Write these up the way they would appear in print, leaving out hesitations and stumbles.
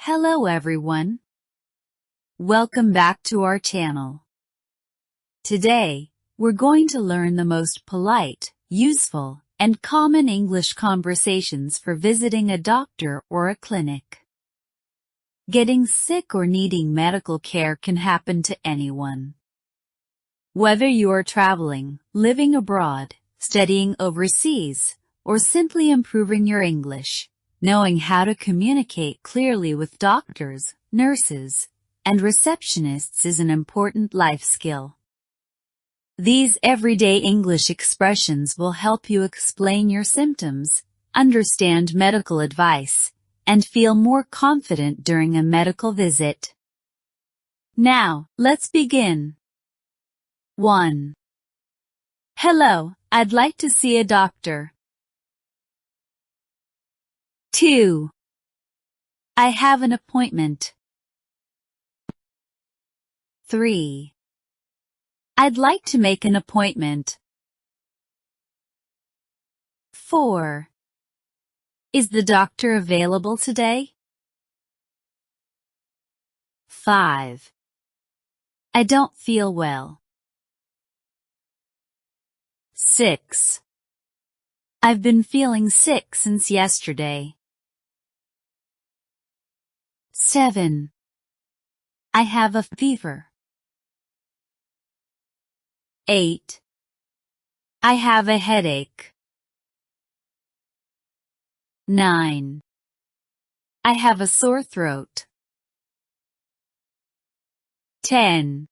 Hello everyone. Welcome back to our channel. Today, we're going to learn the most polite, useful, and common English conversations for visiting a doctor or a clinic. Getting sick or needing medical care can happen to anyone. Whether you are traveling, living abroad, studying overseas, or simply improving your English, knowing how to communicate clearly with doctors, nurses, and receptionists is an important life skill. These everyday English expressions will help you explain your symptoms, understand medical advice, and feel more confident during a medical visit. Now, let's begin. 1. Hello, I'd like to see a doctor. 2. I have an appointment. 3. I'd like to make an appointment. 4. Is the doctor available today? 5. I don't feel well. 6. I've been feeling sick since yesterday. 7. I have a fever. 8. I have a headache. 9. I have a sore throat. 10.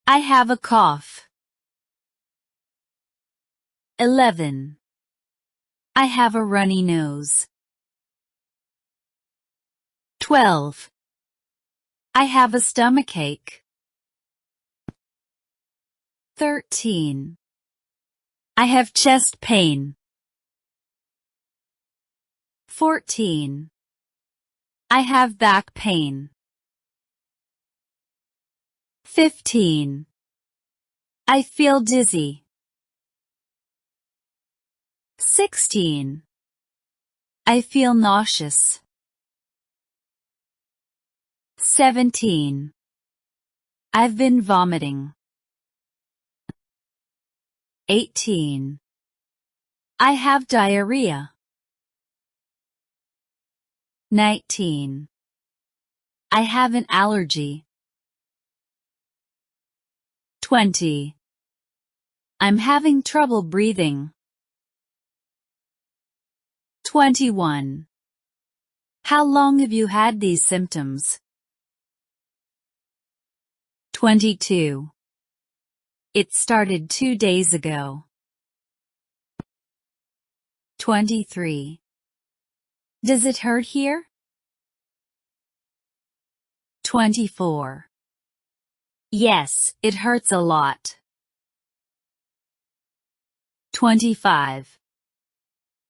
I have a cough. 11. I have a runny nose. 12. I have a stomachache. 13. I have chest pain. 14. I have back pain. 15. I feel dizzy. 16. I feel nauseous. 17. I've been vomiting. 18. I have diarrhea. 19. I have an allergy. 20. I'm having trouble breathing. 21. How long have you had these symptoms? 22. It started 2 days ago. 23. Does it hurt here? 24. Yes, it hurts a lot. 25.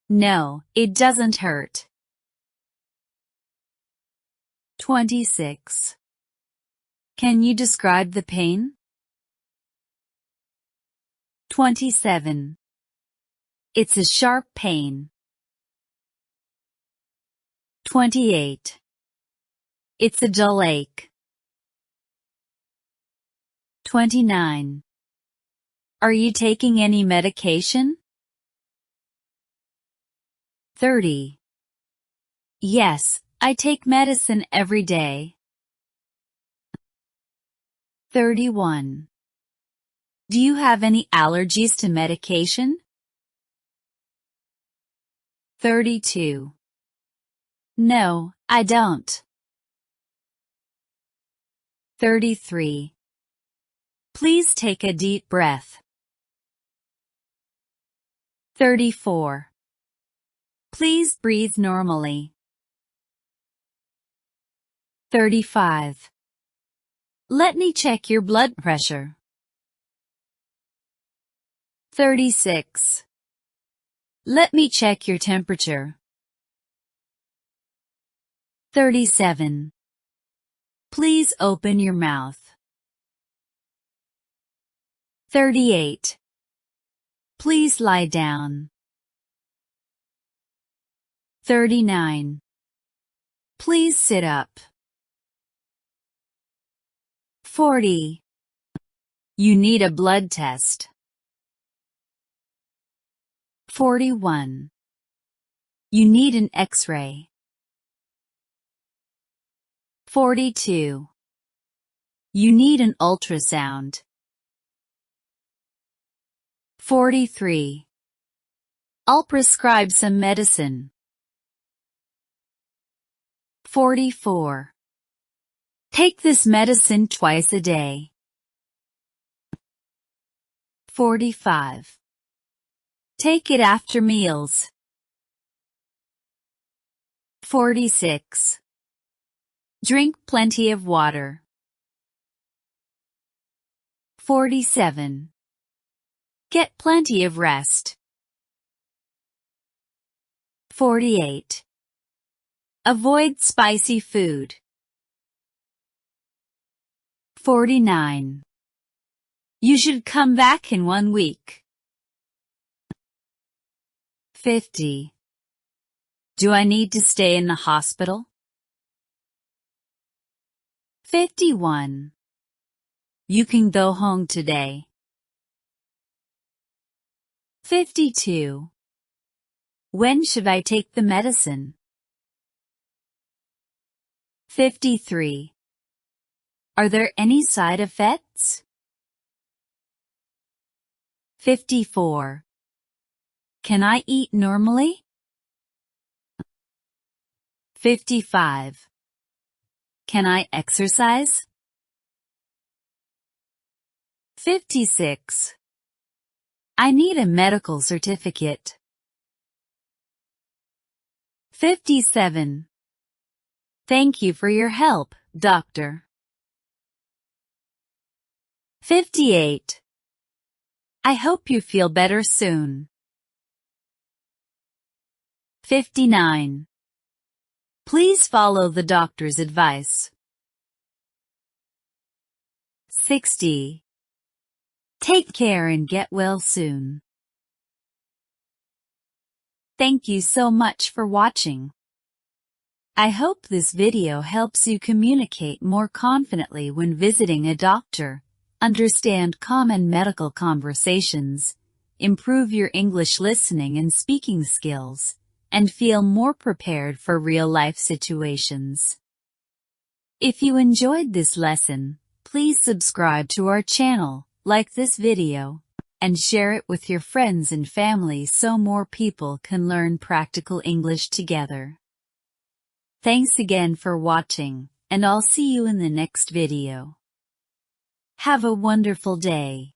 No, it doesn't hurt. 26. Can you describe the pain? 27. It's a sharp pain. 28. It's a dull ache. 29. Are you taking any medication? 30. Yes, I take medicine every day. 31. Do you have any allergies to medication? 32. No, I don't. 33. Please take a deep breath. 34. Please breathe normally. 35. Let me check your blood pressure. 36. Let me check your temperature. 37. Please open your mouth. 38. Please lie down. 39. Please sit up. 40. You need a blood test. 41. You need an X-ray. 42. You need an ultrasound. 43. I'll prescribe some medicine. 44. Take this medicine twice a day. 45. Take it after meals. 46. Drink plenty of water. 47. Get plenty of rest. 48. Avoid spicy food. 49. You should come back in 1 week. 50. Do I need to stay in the hospital? 51. You can go home today. 52. When should I take the medicine? 53. Are there any side effects? 54. Can I eat normally? 55. Can I exercise? 56. I need a medical certificate. 57. Thank you for your help, doctor. 58. I hope you feel better soon. 59. Please follow the doctor's advice. 60. Take care and get well soon. Thank you so much for watching. I hope this video helps you communicate more confidently when visiting a doctor, understand common medical conversations, improve your English listening and speaking skills, and feel more prepared for real-life situations. If you enjoyed this lesson, please subscribe to our channel, like this video, and share it with your friends and family so more people can learn practical English together. Thanks again for watching, and I'll see you in the next video. Have a wonderful day.